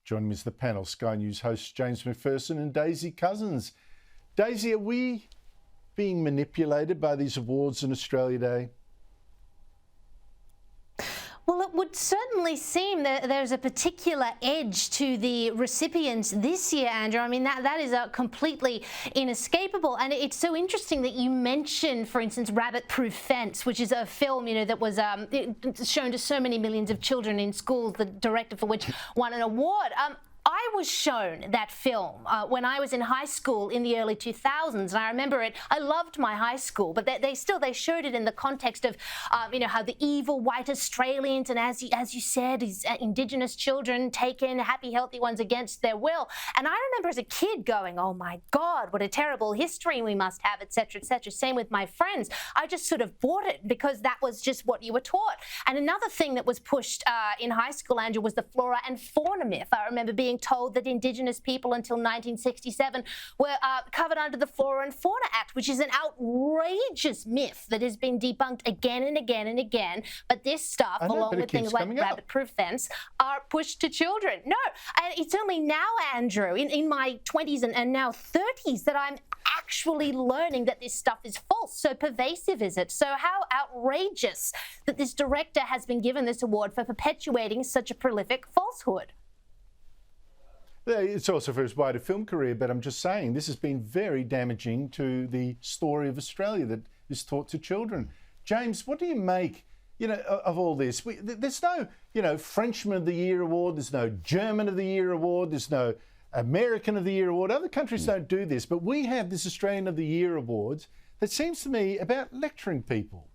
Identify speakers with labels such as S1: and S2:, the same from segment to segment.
S1: Joining me is the panel, Sky News hosts James McPherson and Daisy Cousins. Daisy, are we being manipulated by these awards in Australia Day?
S2: Well, it would certainly seem that there's a particular edge to the recipients this year, Andrew. I mean, that is completely inescapable. And it's so interesting that you mentioned, for instance, Rabbit Proof Fence, which is a film, that was shown to so many millions of children in schools, the director for which won an award. I was shown that film when I was in high school in the early 2000s, and I remember it. I loved my high school, but they showed it in the context of, how the evil white Australians and as you said, these Indigenous children taken, happy, healthy ones against their will. And I remember as a kid going, "Oh my God, what a terrible history we must have," etc., etc. Same with my friends. I just sort of bought it because that was just what you were taught. And another thing that was pushed in high school, Andrew, was the flora and fauna myth. I remember being told that Indigenous people until 1967 were covered under the Flora and Fauna Act, which is an outrageous myth that has been debunked again and again and again. But this stuff, along with things like Rabbit Proof Fence, are pushed to children. No, and it's only now, Andrew, in my 20s and now 30s, that I'm actually learning that this stuff is false. So pervasive is it? So how outrageous that this director has been given this award for perpetuating such a prolific falsehood.
S1: It's also for his wider film career, but I'm just saying this has been very damaging to the story of Australia that is taught to children. James, what do you make, of all this? There's no, Frenchman of the Year award. There's no German of the Year award. There's no American of the Year award. Other countries don't do this, but we have this Australian of the Year awards that seems to me about lecturing people.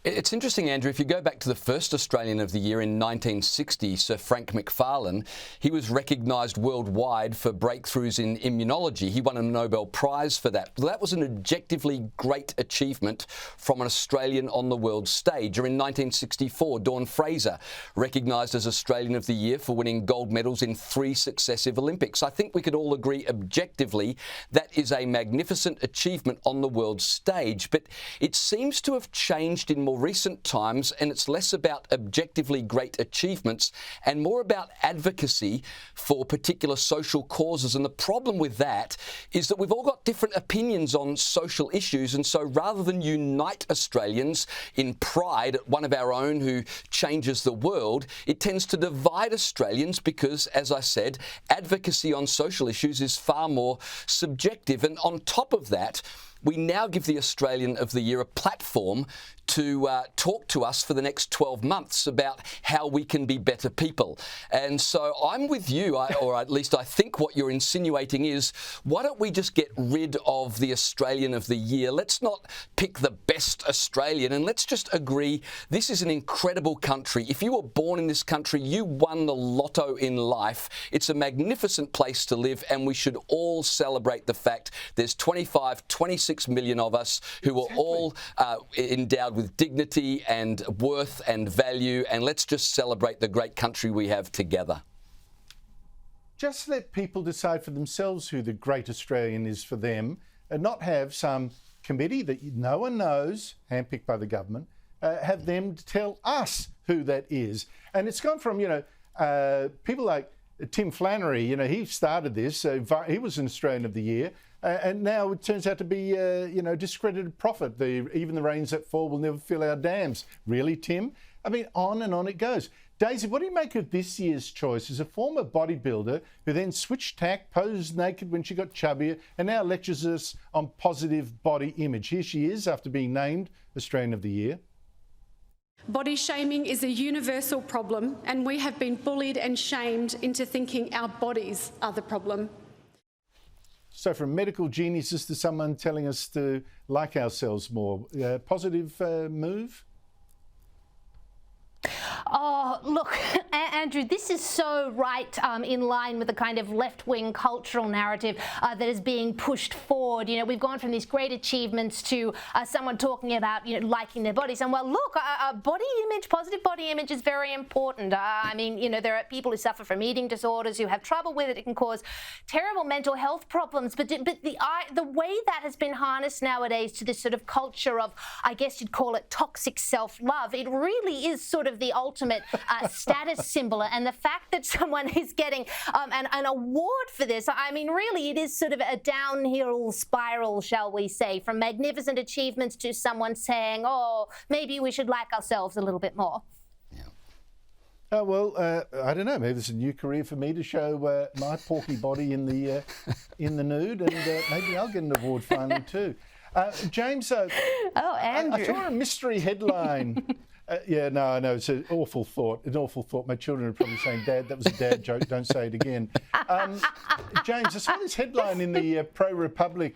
S3: It's interesting, Andrew, if you go back to the first Australian of the Year in 1960, Sir Frank Macfarlane, he was recognised worldwide for breakthroughs in immunology. He won a Nobel Prize for that. That was an objectively great achievement from an Australian on the world stage. Or in 1964, Dawn Fraser, recognised as Australian of the Year for winning gold medals in 3 successive Olympics. I think we could all agree objectively that is a magnificent achievement on the world stage. But it seems to have changed in more recent times, and it's less about objectively great achievements and more about advocacy for particular social causes. And the problem with that is that we've all got different opinions on social issues, and so rather than unite Australians in pride at one of our own who changes the world, it tends to divide Australians because, as I said, advocacy on social issues is far more subjective. And on top of that, we now give the Australian of the Year a platform to talk to us for the next 12 months about how we can be better people. And so I'm with you, or at least I think what you're insinuating is, why don't we just get rid of the Australian of the Year? Let's not pick the best Australian, and let's just agree this is an incredible country. If you were born in this country, you won the lotto in life. It's a magnificent place to live, and we should all celebrate the fact there's 26 million of us who are all endowed with dignity and worth and value, and let's just celebrate the great country we have together.
S1: Just let people decide for themselves who the great Australian is for them, and not have some committee that no one knows, handpicked by the government, have them tell us who that is. And it's gone from, people like Tim Flannery, he started this, he was an Australian of the Year. And now it turns out to be, discredited prophet. Even the rains that fall will never fill our dams. Really, Tim? I mean, on and on it goes. Daisy, what do you make of this year's choice as a former bodybuilder who then switched tack, posed naked when she got chubbier, and now lectures us on positive body image? Here she is after being named Australian of the Year.
S4: Body shaming is a universal problem, and we have been bullied and shamed into thinking our bodies are the problem.
S1: So from medical geniuses to someone telling us to like ourselves more, positive move?
S2: Oh, look, Andrew, this is so right in line with the kind of left-wing cultural narrative that is being pushed forward. We've gone from these great achievements to someone talking about, liking their bodies. And well, look, body image, positive body image is very important. There are people who suffer from eating disorders, who have trouble with it. It can cause terrible mental health problems. But the way that has been harnessed nowadays to this sort of culture of, I guess you'd call it toxic self-love, it really is sort of the ultimate ultimate status symbol. And the fact that someone is getting an award for this, I mean, really, it is sort of a downhill spiral, shall we say, from magnificent achievements to someone saying, oh, maybe we should like ourselves a little bit more.
S1: Well, I don't know. Maybe it's a new career for me to show my porky body in the nude, and maybe I'll get an award finally too. James,
S2: Andrew,
S1: I saw a mystery headline. Yeah, no, I know it's an awful thought. An awful thought. My children are probably saying, "Dad, that was a dad joke. Don't say it again." James, I saw this headline in the Pro Republic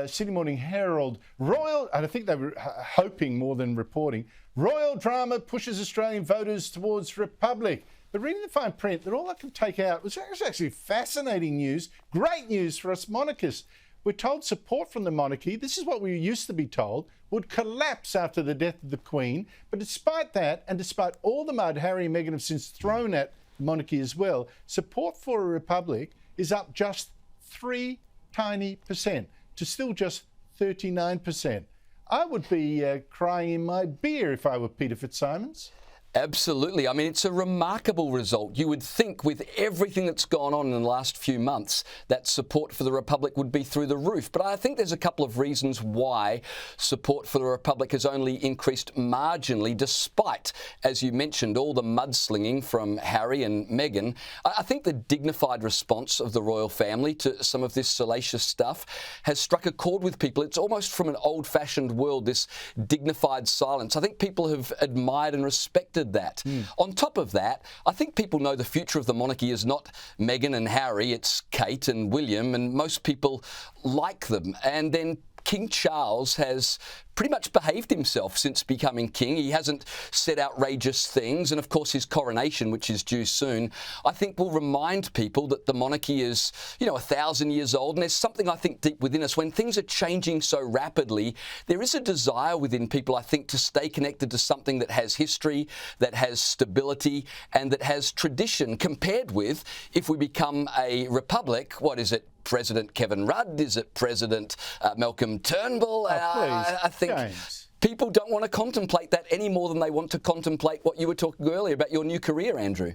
S1: Sydney Morning Herald. Royal, and I think they were hoping more than reporting. Royal drama pushes Australian voters towards Republic. But reading the fine print, that all I could take out was actually fascinating news, great news for us monarchists. We're told support from the monarchy, this is what we used to be told, would collapse after the death of the Queen. But despite that, and despite all the mud Harry and Meghan have since thrown at the monarchy as well, support for a republic is up just 3 tiny percent to still just 39%. I would be crying in my beer if I were Peter Fitzsimons.
S3: Absolutely. I mean, it's a remarkable result. You would think with everything that's gone on in the last few months that support for the Republic would be through the roof. But I think there's a couple of reasons why support for the Republic has only increased marginally, despite, as you mentioned, all the mudslinging from Harry and Meghan. I think the dignified response of the royal family to some of this salacious stuff has struck a chord with people. It's almost from an old-fashioned world, this dignified silence. I think people have admired and respected that. On top of that, I think people know the future of the monarchy is not Meghan and Harry, it's Kate and William, and most people like them. And then King Charles has pretty much behaved himself since becoming king. He hasn't said outrageous things, and of course his coronation, which is due soon, I think will remind people that the monarchy is, 1,000 years old. And there's something I think deep within us, when things are changing so rapidly, there is a desire within people, I think, to stay connected to something that has history, that has stability, and that has tradition, compared with if we become a republic. What is it? President Kevin Rudd? Is it President Malcolm Turnbull? I think
S1: James.
S3: People don't want to contemplate that any more than they want to contemplate what you were talking earlier about your new career, Andrew.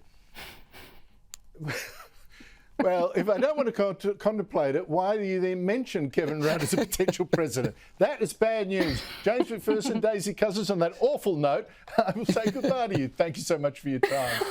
S1: Well, if I don't want to contemplate it, why do you then mention Kevin Rudd as a potential president? That is bad news. James McPherson, Daisy Cousins, on that awful note, I will say goodbye to you. Thank you so much for your time.